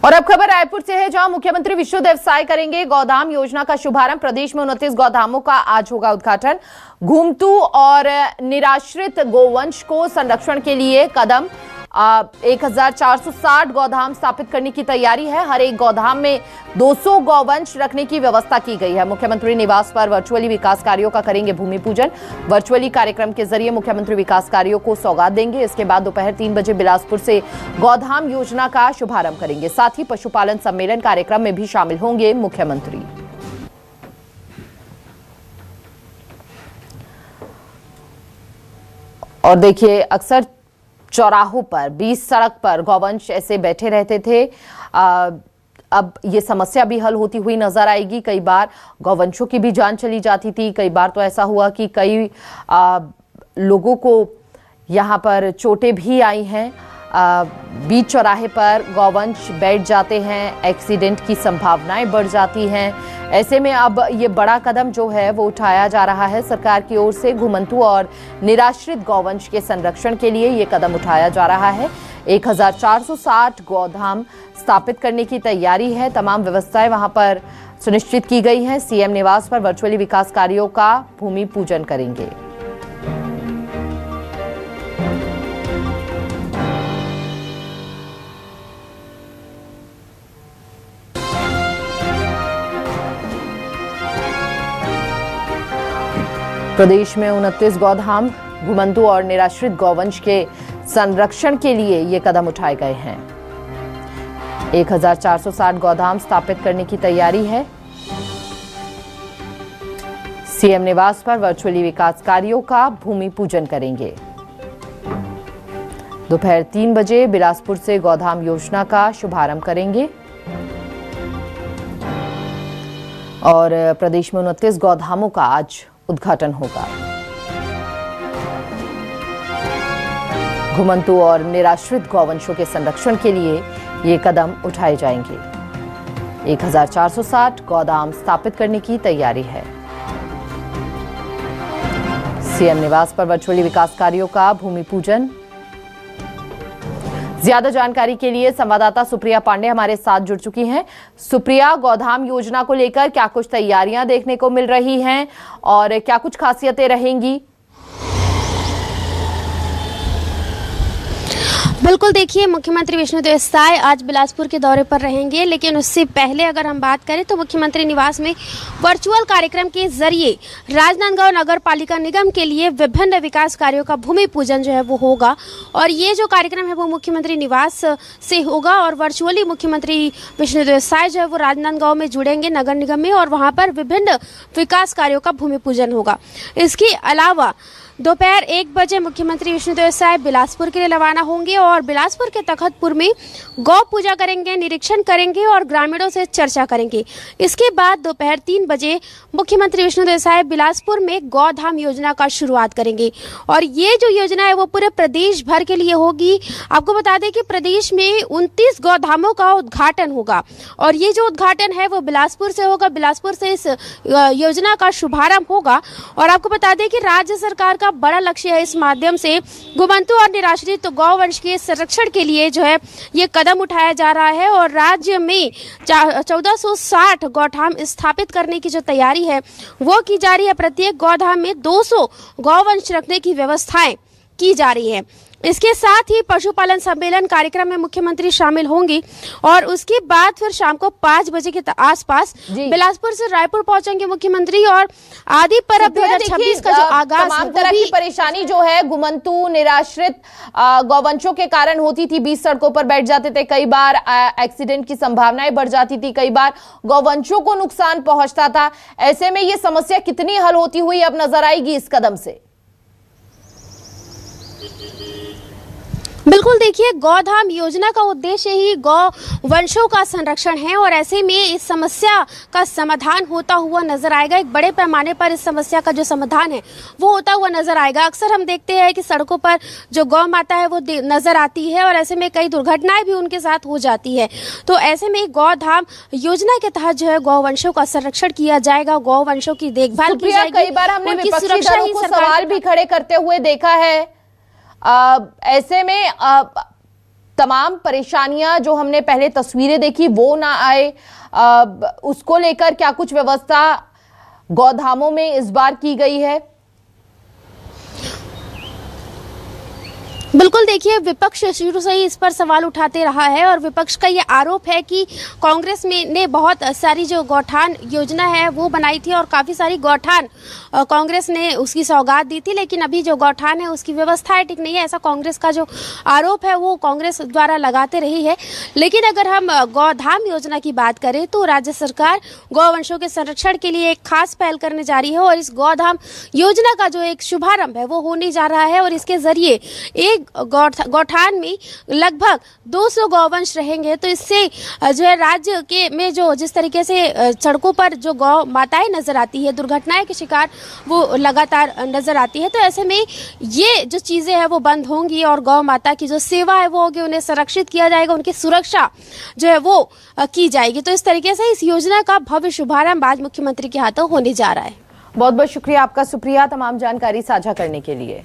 और अब खबर रायपुर से है, जहां मुख्यमंत्री विष्णुदेव साय करेंगे गौधाम योजना का शुभारंभ। प्रदेश में 29 गौधामों का आज होगा उद्घाटन। घुमतू और निराश्रित गोवंश को संरक्षण के लिए कदम 1460 गौधाम स्थापित करने की तैयारी है। हर एक गौधाम में 200 गौवंश रखने की व्यवस्था की गई है। मुख्यमंत्री निवास पर वर्चुअली विकास कार्यों का करेंगे भूमि पूजन। वर्चुअली कार्यक्रम के जरिए मुख्यमंत्री विकास कार्यों को सौगात देंगे। इसके बाद दोपहर 3 बजे बिलासपुर से गौधाम योजना का शुभारंभ करेंगे। साथ ही पशुपालन सम्मेलन कार्यक्रम में भी शामिल होंगे मुख्यमंत्री। और देखिए, अक्सर चौराहों पर, बीच सड़क पर गौवंश ऐसे बैठे रहते थे। अब ये समस्या भी हल होती हुई नजर आएगी। कई बार गौवंशों की भी जान चली जाती थी। कई बार तो ऐसा हुआ कि कई लोगों को यहाँ पर चोटें भी आई हैं। बीच चौराहे पर गौवंश बैठ जाते हैं, एक्सीडेंट की संभावनाएं बढ़ जाती हैं। ऐसे में अब ये बड़ा कदम जो है वो उठाया जा रहा है सरकार की ओर से। घुमंतू और निराश्रित गौवंश के संरक्षण के लिए ये कदम उठाया जा रहा है। 1460 गौधाम स्थापित करने की तैयारी है। तमाम व्यवस्थाएं वहां पर सुनिश्चित की गई हैं। सीएम निवास पर वर्चुअली विकास कार्यों का भूमि पूजन करेंगे। प्रदेश में 29 गौधाम, घुमंतू और निराश्रित गौवंश के संरक्षण के लिए ये कदम उठाए गए हैं। 1460 गौधाम स्थापित करने की तैयारी है। सीएम निवास पर वर्चुअली विकास कार्यों का भूमि पूजन करेंगे। दोपहर 3 बजे बिलासपुर से गौधाम योजना का शुभारंभ करेंगे। और प्रदेश में 29 गौधामों का आज उद्घाटन होगा। घुमंतू और निराश्रित गौवंशों के संरक्षण के लिए ये कदम उठाए जाएंगे। 1460 गौधाम स्थापित करने की तैयारी है। सीएम निवास पर वर्चुअली विकास कार्यों का भूमि पूजन। ज्यादा जानकारी के लिए संवाददाता सुप्रिया पांडे हमारे साथ जुड़ चुकी हैं। सुप्रिया, गौधाम योजना को लेकर क्या कुछ तैयारियां देखने को मिल रही हैं और क्या कुछ खासियतें रहेंगी? बिल्कुल, देखिए, मुख्यमंत्री विष्णुदेव साय आज बिलासपुर के दौरे पर रहेंगे, लेकिन उससे पहले अगर हम बात करें तो मुख्यमंत्री निवास में वर्चुअल कार्यक्रम के जरिए राजनांदगांव नगर पालिका निगम के लिए विभिन्न विकास कार्यों का भूमि पूजन जो है वो होगा। और ये जो कार्यक्रम है वो मुख्यमंत्री निवास से होगा और वर्चुअली मुख्यमंत्री विष्णुदेव साय जो है वो राजनांदगांव में जुड़ेंगे नगर निगम में और वहाँ पर विभिन्न विकास कार्यों का भूमि पूजन होगा। इसके अलावा दोपहर 1 बजे मुख्यमंत्री विष्णुदेव साय बिलासपुर के लिए रवाना होंगे और बिलासपुर के तखतपुर में गौ पूजा करेंगे, निरीक्षण करेंगे और ग्रामीणों से चर्चा करेंगे। इसके बाद दोपहर 3 बजे मुख्यमंत्री विष्णुदेव साय बिलासपुर में गौधाम योजना का शुरुआत करेंगे। और ये जो योजना है वो पूरे प्रदेश भर के लिए होगी। आपको बता दें कि प्रदेश में 29 गौधामों का उद्घाटन होगा और ये जो उद्घाटन है वो बिलासपुर से होगा। बिलासपुर से इस योजना का शुभारंभ होगा। और आपको बता दें कि राज्य सरकार का बड़ा लक्ष्य है इस माध्यम से घुमंतू और निराश्रित गौवंश के संरक्षण के लिए जो है ये कदम उठाया जा रहा है। और राज्य में 1460 गौधाम स्थापित करने की जो तैयारी है वो की जा रही है। प्रत्येक गौधाम में 200 गौवंश रखने की व्यवस्थाएं की जा रही है। इसके साथ ही पशुपालन सम्मेलन कार्यक्रम में मुख्यमंत्री शामिल होंगे और उसके बाद फिर शाम को 5 बजे के आसपास बिलासपुर से रायपुर पहुंचेंगे मुख्यमंत्री। और आदि पर्व 2026 का जो आगाज तमाम तरह की परेशानी जो है घुमंतू निराश्रित गौवंशों के कारण होती थी। बीच सड़कों पर बैठ जाते थे, कई बार एक्सीडेंट की संभावनाएं बढ़ जाती थी, कई बार गौवंशों को नुकसान पहुंचता था। ऐसे में ये समस्या कितनी हल होती हुई अब नजर आएगी इस कदम से? बिल्कुल, देखिए, गौधाम योजना का उद्देश्य ही गौ वंशों का संरक्षण है और ऐसे में इस समस्या का समाधान होता हुआ नजर आएगा। एक बड़े पैमाने पर इस समस्या का जो समाधान है वो होता हुआ नजर आएगा। अक्सर हम देखते हैं कि सड़कों पर जो गौ माता है वो नजर आती है और ऐसे में कई दुर्घटनाएं भी उनके साथ हो जाती है। तो ऐसे में गौधाम योजना के तहत जो है गौ वंशों का संरक्षण किया जाएगा, गौ वंशों की देखभाल की जाएगी। कई बार हमने विपक्षी दलों को सवाल भी खड़े करते हुए देखा है। ऐसे में तमाम परेशानियां जो हमने पहले तस्वीरें देखी वो ना आए, उसको लेकर क्या कुछ व्यवस्था गौधामों में इस बार की गई है? बिल्कुल, देखिए विपक्ष शुरू से ही इस पर सवाल उठाते रहा है और विपक्ष का ये आरोप है कि कांग्रेस में ने बहुत सारी जो गौठान योजना है वो बनाई थी और काफ़ी सारी गौठान कांग्रेस ने उसकी सौगात दी थी, लेकिन अभी जो गौठान है उसकी व्यवस्थाएं ठीक नहीं है, ऐसा कांग्रेस का जो आरोप है वो कांग्रेस द्वारा लगाते रही है। लेकिन अगर हम गौधाम योजना की बात करें तो राज्य सरकार गौवंशों के संरक्षण के लिए एक खास पहल करने जा रही है और इस गौधाम योजना का जो एक शुभारंभ है वो होने जा रहा है और इसके जरिए एक गौठान में लगभग 200 गौवंश रहेंगे। तो इससे जो है राज्य के में जो जिस तरीके से सड़कों पर जो गौ माताएं नजर आती है, दुर्घटनाएं के शिकार वो लगातार नजर आती है, तो ऐसे में ये जो चीजें हैं वो बंद होंगी और गौ माता की जो सेवा है वो होगी, उन्हें संरक्षित किया जाएगा, उनकी सुरक्षा जो है वो की जाएगी। तो इस तरीके से इस योजना का भव्य शुभारंभ आज मुख्यमंत्री के हाथों होने जा रहा है। बहुत बहुत शुक्रिया आपका सुप्रिया, तमाम जानकारी साझा करने के लिए।